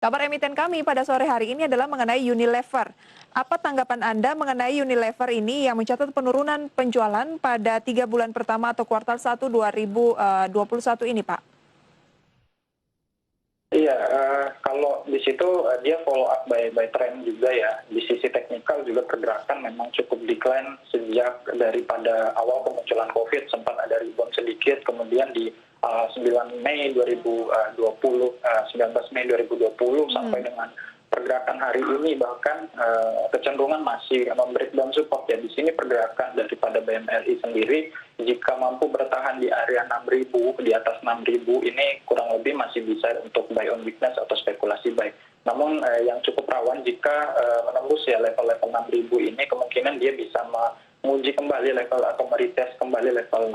Kabar emiten kami pada sore hari ini adalah mengenai Unilever. Apa tanggapan Anda mengenai Unilever ini yang mencatat penurunan penjualan pada 3 bulan pertama atau kuartal 1 2021 ini, Pak? Iya, kalau di situ dia follow up by trend juga ya. Di sisi teknikal juga pergerakan memang cukup decline sejak daripada awal kemunculan COVID, sempat ada rebound sedikit, kemudian di 9 Mei 2020, 19 Mei 2020 sampai dengan pergerakan hari ini bahkan kecenderungan masih membreakdown support ya. Di sini pergerakan daripada BMRI sendiri jika mampu bertahan di area 6.000, di atas 6.000 ini kurang lebih masih bisa untuk buy on weakness atau spekulasi buy. Namun yang cukup rawan jika menembus ya level-level 6.000 ini kemungkinan dia bisa menguji kembali level atau meretest kembali level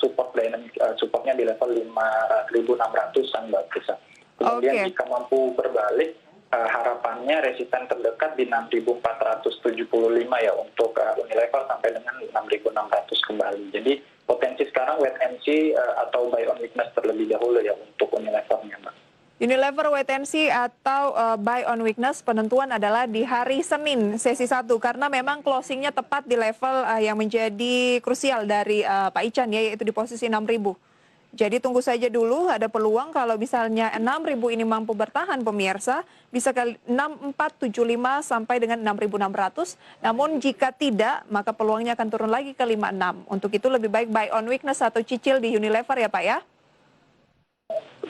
support dynamic supportnya di level 5.600-an Mbak Prisa. Kemudian jika mampu berbalik harapannya resisten terdekat di 6.475 ya untuk Unilever sampai dengan 6.600 kembali. Jadi potensi sekarang wait and see atau buy on weakness terlebih dahulu ya untuk Unilevernya, Mbak. Unilever wait and see atau buy on weakness penentuan adalah di hari Senin sesi 1 karena memang closingnya tepat di level yang menjadi krusial dari Pak Ican ya, yaitu di posisi 6.000. Jadi tunggu saja dulu, ada peluang kalau misalnya 6.000 ini mampu bertahan pemirsa, bisa ke 6.475 sampai dengan 6.600. Namun jika tidak, maka peluangnya akan turun lagi ke 56. Untuk itu lebih baik buy on weakness atau cicil di Unilever ya Pak ya.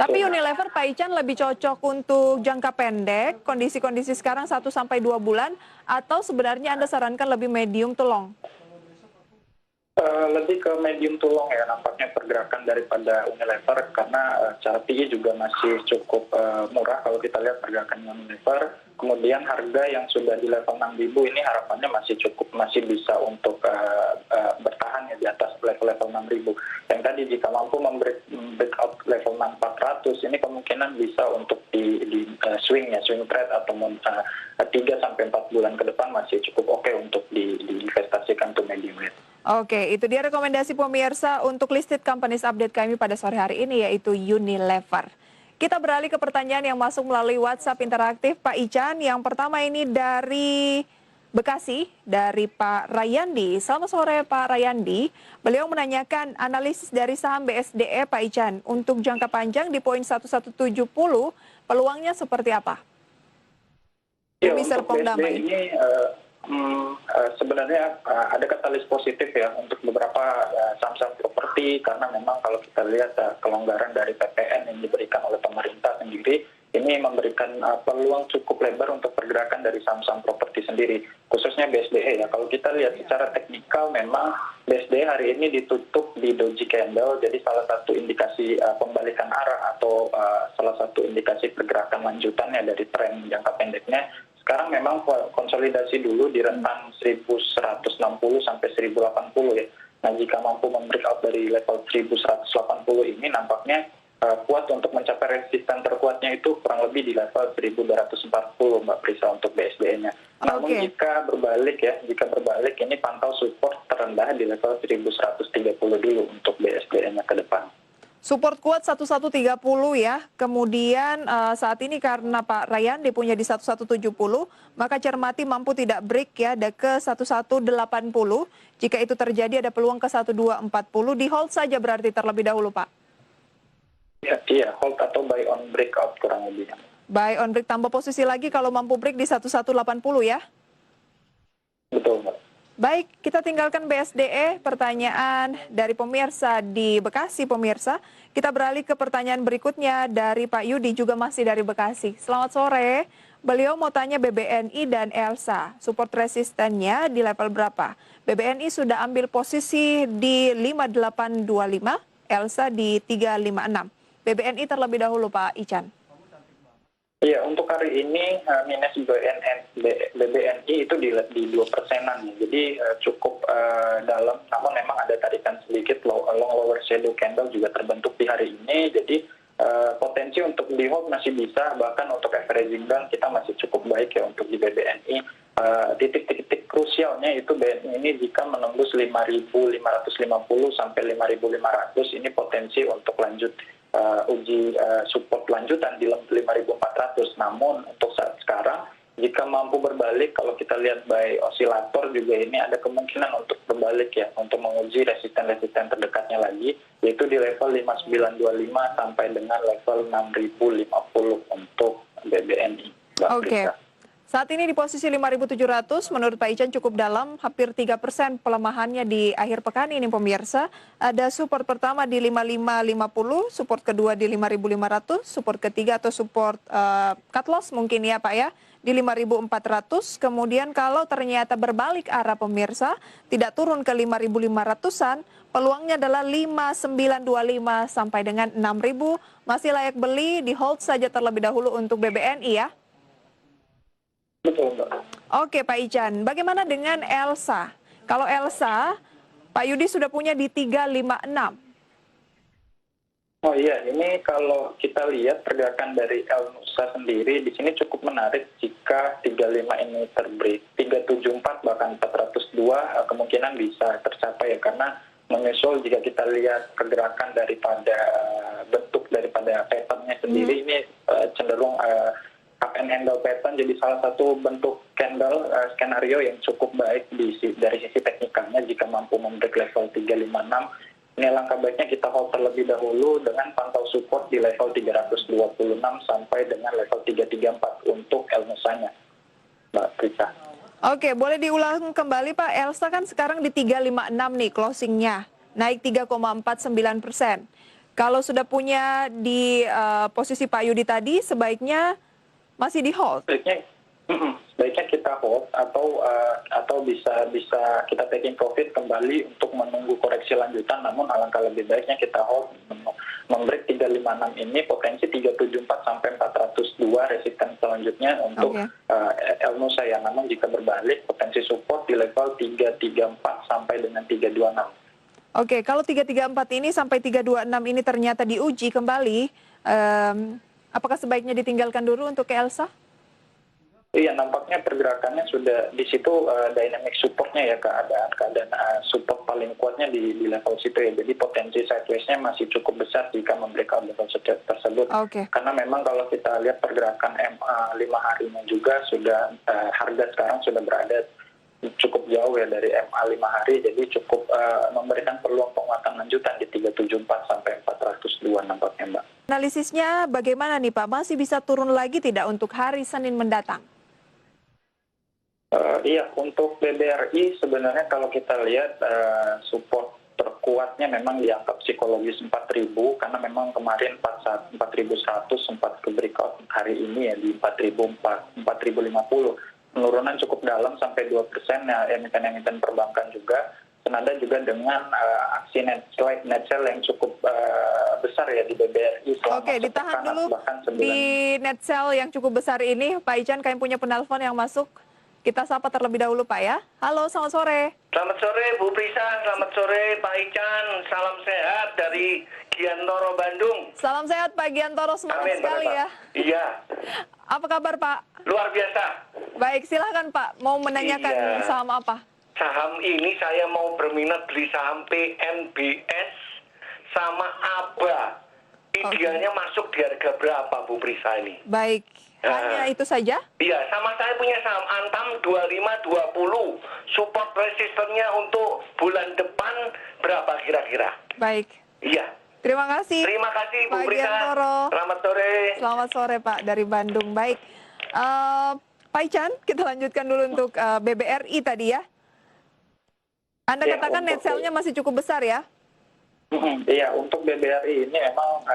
Tapi Unilever Pak Ican lebih cocok untuk jangka pendek, kondisi-kondisi sekarang 1-2 bulan, atau sebenarnya Anda sarankan lebih medium to long? Lebih ke medium to long ya nampaknya pergerakan daripada Unilever karena cara PE juga masih cukup murah kalau kita lihat pergerakan Unilever. Kemudian harga yang sudah di level 6.000 ini harapannya masih bisa untuk bertahan ya di atas level-level 6.000. Yang tadi jika mampu breakout level 6.400 ini kemungkinan bisa untuk di swing trade atau 3-4 bulan ke depan masih cukup oke untuk diinvestasikan to medium rate. Oke, itu dia rekomendasi pemirsa untuk listed companies update kami pada sore hari ini yaitu Unilever. Kita beralih ke pertanyaan yang masuk melalui WhatsApp interaktif Pak Ican. Yang pertama ini dari Bekasi, dari Pak Rayandi. Selamat sore Pak Rayandi. Beliau menanyakan analisis dari saham BSDE Pak Ican. Untuk jangka panjang di poin 1170, peluangnya seperti apa? Ya, untuk BSDE ini sebenarnya ada katalis positif ya untuk beberapa saham-saham properti karena memang kalau kita lihat kelonggaran dari PPN yang diberikan oleh pemerintah sendiri ini memberikan peluang cukup lebar untuk pergerakan dari saham-saham properti sendiri khususnya BSDE ya. Kalau kita lihat secara teknikal memang BSDE hari ini ditutup di doji candle, jadi salah satu indikasi pembalikan arah atau salah satu indikasi pergerakan lanjutannya dari tren jangka pendeknya. Sekarang memang konsolidasi dulu di rentang 1.160 sampai 1.080 ya. Nah jika mampu membreakout dari level 1.180 ini nampaknya kuat untuk mencapai resisten terkuatnya itu kurang lebih di level 1.240 Mbak Prisa untuk BSDE-nya. Namun jika berbalik ini pantau support terendah di level 1.130 dulu untuk BSDE-nya ke depan. Support kuat 1130 ya, kemudian saat ini karena Pak Rayandi punya di 1170, maka cermati mampu tidak break ya, ada ke 1180. Jika itu terjadi ada peluang ke 1240, di hold saja berarti terlebih dahulu Pak? Iya, hold atau buy on breakout kurang lebih. Buy on break tambah posisi lagi kalau mampu break di 1180 ya? Betul Mbak. Baik, kita tinggalkan BSDE, pertanyaan dari pemirsa di Bekasi, pemirsa. Kita beralih ke pertanyaan berikutnya dari Pak Yudi, juga masih dari Bekasi. Selamat sore, beliau mau tanya BBNI dan Elsa, support resistennya di level berapa? BBNI sudah ambil posisi di 5825, Elsa di 356. BBNI terlebih dahulu Pak Ican. Iya, untuk hari ini minus BBNI itu di 2%-an, jadi cukup dalam, namun memang ada tarikan sedikit long lower shadow candle juga terbentuk di hari ini, jadi potensi untuk di hold masih bisa, bahkan untuk averaging down kita masih cukup baik ya untuk di BBNI. Titik-titik krusialnya itu BNI ini jika menembus 5.550 sampai 5.500 ini potensi untuk lanjut uji support lanjutan di 5.400. Namun untuk saat sekarang jika mampu berbalik, kalau kita lihat by osilator juga ini ada kemungkinan untuk berbalik ya, untuk menguji resisten terdekatnya lagi, yaitu di level 5.925 sampai dengan level 6.050 untuk BBNI. Oke. Saat ini di posisi 5.700, menurut Pak Ican cukup dalam, hampir 3% pelemahannya di akhir pekan ini pemirsa. Ada support pertama di 5550, support kedua di 5.500, support ketiga atau support cut loss mungkin ya Pak ya, di 5.400. Kemudian kalau ternyata berbalik arah pemirsa, tidak turun ke 5.500-an, peluangnya adalah 5.925 sampai dengan 6.000. Masih layak beli, di hold saja terlebih dahulu untuk BBNI ya. Betul, Mbak. Oke Pak Ican, bagaimana dengan Elsa? Kalau Elsa, Pak Yudi sudah punya di 356. Oh iya, ini kalau kita lihat pergerakan dari Elnusa sendiri di sini cukup menarik jika 35 ini terbreak. 374 bahkan 402 kemungkinan bisa tercapai ya, karena menyusul jika kita lihat pergerakan daripada bentuk daripada pattern-nya sendiri ini cenderung up and handle pattern, jadi salah satu bentuk candle skenario yang cukup baik dari sisi teknikalnya. Jika mampu membreak level 356, ini langkah baiknya kita hold terlebih dahulu dengan pantau support di level 326 sampai dengan level 334 untuk Elnusanya, Mbak Prita. Oke, boleh diulang kembali Pak, Elsa kan sekarang di 356 nih closingnya, naik 3,49%. Kalau sudah punya di posisi Pak Yudi tadi, sebaiknya masih di hold? Sebaiknya kita hold atau bisa kita taking profit kembali untuk menunggu koreksi lanjutan. Namun alangkah lebih baiknya kita hold, membreak 356 ini potensi 374 sampai 402 resisten selanjutnya untuk Elnusa ya. Namun jika berbalik potensi support di level 334 sampai dengan 326. Oke, kalau 334 ini sampai 326 ini ternyata diuji kembali, apakah sebaiknya ditinggalkan dulu untuk ke Elsa? Iya, nampaknya pergerakannya sudah di situ, dynamic supportnya ya, keadaan support paling kuatnya di level situ ya. Jadi potensi sideways-nya masih cukup besar jika membreakout level tersebut. Karena memang kalau kita lihat pergerakan MA 5 harinya juga sudah harga sekarang sudah berada cukup jauh ya dari MA 5 hari, jadi cukup memberikan peluang penguatan lanjutan di 374 sampai 402 nampaknya, Mbak. Analisisnya bagaimana nih Pak? Masih bisa turun lagi tidak untuk hari Senin mendatang? Iya, untuk BBRI sebenarnya kalau kita lihat support terkuatnya memang di angka psikologis 4.000, karena memang kemarin 4.100 sempat ke breakout hari ini ya di 4.050. Penurunan cukup dalam sampai 2% ya, emiten-emiten perbankan juga. Senada juga dengan aksi net sell yang cukup besar ya di BBRI selama Oke, ditahan dulu bahkan di net sell yang cukup besar ini. Pak Ican, kami punya penelpon yang masuk. Kita sapa terlebih dahulu Pak ya. Halo, selamat sore. Selamat sore Bu Prisa, selamat sore Pak Ican. Salam sehat dari Giantoro, Bandung. Salam sehat Pak Giantoro, semangat sekali ya. Iya. Apa kabar Pak? Luar biasa. Baik, silahkan Pak. Mau menanyakan saham apa? Saham ini saya mau berminat beli saham PNBS sama ABA. Idealnya masuk di harga berapa Bu Prisa ini? Baik. Hanya itu saja? Iya, sama saya punya saham Antam 2520. Support resistennya untuk bulan depan berapa kira-kira? Baik. Iya. Terima kasih. Terima kasih Bu Pak Prita. Giantoro. Selamat sore. Selamat sore Pak dari Bandung. Baik. Pak Ican, kita lanjutkan dulu untuk BBRI tadi ya. Anda katakan net sell-nya masih cukup besar ya? Iya, untuk BBRI ini memang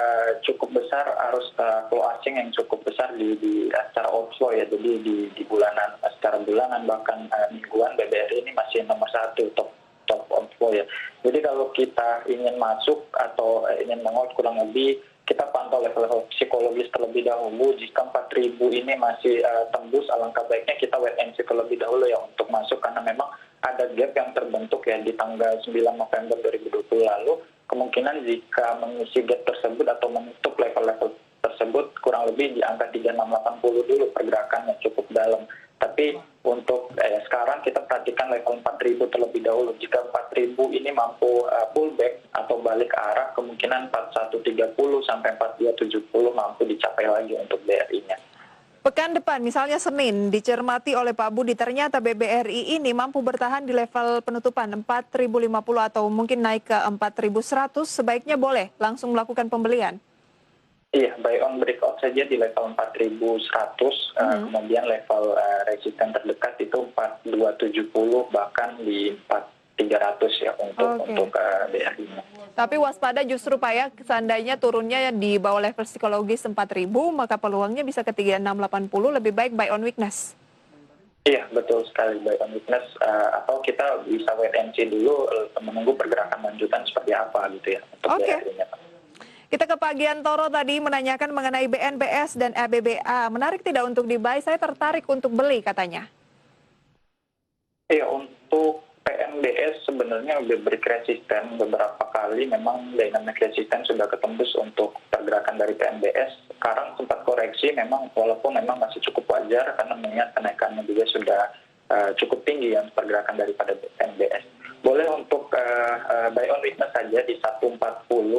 cukup besar arus flow asing yang cukup besar di secara outflow ya. Jadi di bulanan, secara bulanan bahkan mingguan BBRI ini masih nomor 1 top outflow ya. Jadi kalau kita ingin masuk atau ingin mengout kurang lebih kita pantau level psikologis terlebih dahulu. Jika 4.000 ini masih tembus, alangkah baiknya kita wait and see terlebih dahulu ya untuk masuk, karena memang ada gap yang terbentuk ya di tanggal 9 November 2020 lalu. Kemungkinan jika mengisi gap tersebut atau menutup level-level tersebut kurang lebih di angka 3680 dulu pergerakannya cukup dalam. Tapi untuk sekarang kita perhatikan level 4.000 terlebih dahulu. Jika 4.000 ini mampu pullback atau balik ke arah, kemungkinan 4130 sampai depan, misalnya Senin, dicermati oleh Pak Budi, ternyata BBRI ini mampu bertahan di level penutupan 4.050 atau mungkin naik ke 4.100, sebaiknya boleh langsung melakukan pembelian. Iya, buy on breakout saja di level 4.100, kemudian level resisten terdekat itu 4.270, bahkan di 4.300 ya untuk BRI-nya. Tapi waspada justru Pak ya, seandainya turunnya di bawah level psikologis 4.000, maka peluangnya bisa ke 3.680, lebih baik buy on weakness. Iya, betul sekali, buy on weakness, atau kita bisa wait and see dulu, menunggu pergerakan lanjutan seperti apa gitu ya untuk BRI-nya. Kita ke Pak Giantoro tadi menanyakan mengenai BNBS dan ABBA. Menarik tidak untuk di-buy? Saya tertarik untuk beli katanya. Iya, untuk PNBS sebenarnya udah break resisten beberapa kali, memang dynamic resisten sudah ketembus untuk pergerakan dari PNBS. Sekarang sempat koreksi, memang walaupun memang masih cukup wajar karena mengingat kenaikannya juga sudah cukup tinggi yang pergerakan daripada PNBS. Boleh untuk buy on weakness saja di 140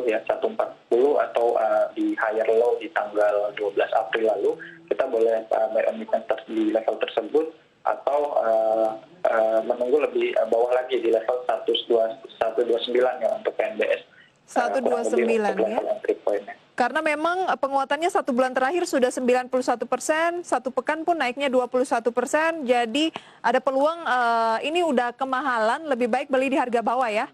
ya, 140 atau di higher low di tanggal 12 April lalu, kita boleh buy on weakness di level tersebut, atau menunggu lebih bawah lagi di level 129 ya untuk PNBS. 129 ya. Karena memang penguatannya 1 bulan terakhir sudah 91%, 1 pekan pun naiknya 21%, jadi ada peluang ini udah kemahalan, lebih baik beli di harga bawah ya?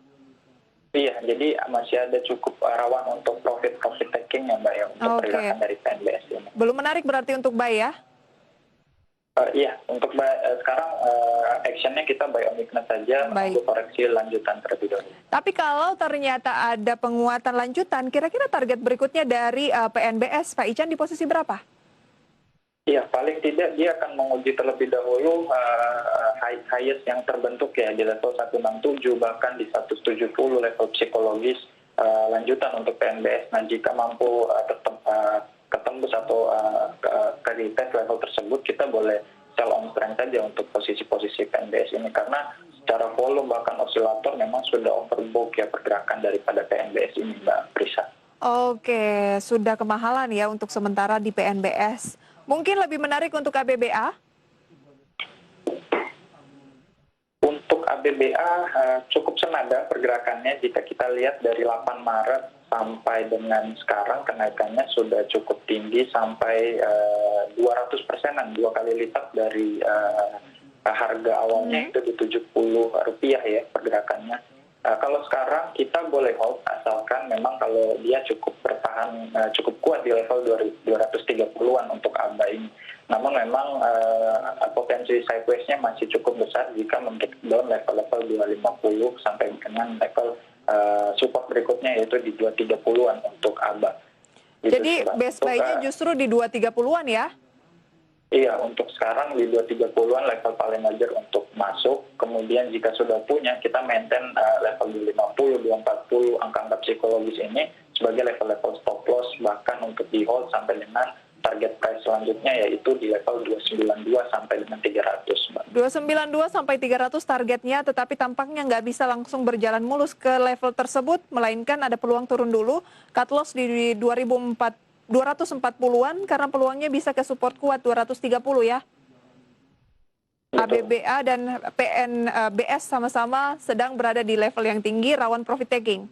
Iya, jadi masih ada cukup rawan untuk profit taking ya Mbak ya, untuk pergerakan dari PNBS ini. Belum menarik berarti untuk buy ya? Iya, untuk sekarang actionnya kita buy on weakness saja, menunggu koreksi lanjutan terlebih dahulu. Tapi kalau ternyata ada penguatan lanjutan, kira-kira target berikutnya dari PNBS, Pak Ican di posisi berapa? Iya, paling tidak dia akan menguji terlebih dahulu highest yang terbentuk ya di level 167, bahkan di 170 level psikologis lanjutan untuk PNBS. Nah, jika mampu tetap ketembus atau ke retest level tersebut, kita boleh sell on strength saja untuk posisi-posisi PNBS ini, karena secara volume bahkan osilator memang sudah overbook ya pergerakan daripada PNBS ini Mbak Prisa. Oke, sudah kemahalan ya untuk sementara di PNBS. Mungkin lebih menarik untuk ABBA? Untuk ABBA cukup senada pergerakannya jika kita lihat dari 8 Maret sampai dengan sekarang kenaikannya sudah cukup tinggi sampai 200%-an, 2 kali lipat dari harga awalnya itu di Rp70 ya pergerakannya. Kalau sekarang kita boleh hold asalkan memang kalau dia cukup bertahan cukup kuat di level 230-an untuk ABA ini. Namun memang potensi sideways-nya masih cukup besar jika men-breakdown level-level 250 sampai dengan level support berikutnya yaitu di 230-an untuk ABA. Gitu, jadi best buy-nya justru di 230-an ya? Iya, untuk sekarang di 230-an level paling wajar untuk masuk. Kemudian jika sudah punya, kita maintain level 250, 240, angka-angka psikologis ini sebagai level-level stop loss, bahkan untuk di hold sampai dengan target price selanjutnya yaitu di level 292 sampai dengan 300, Mbak. 292 sampai 300 targetnya, tetapi tampaknya nggak bisa langsung berjalan mulus ke level tersebut, melainkan ada peluang turun dulu, cut loss di 240-an karena peluangnya bisa ke support kuat 230 ya. ABBA dan PNBS sama-sama sedang berada di level yang tinggi, rawan profit taking.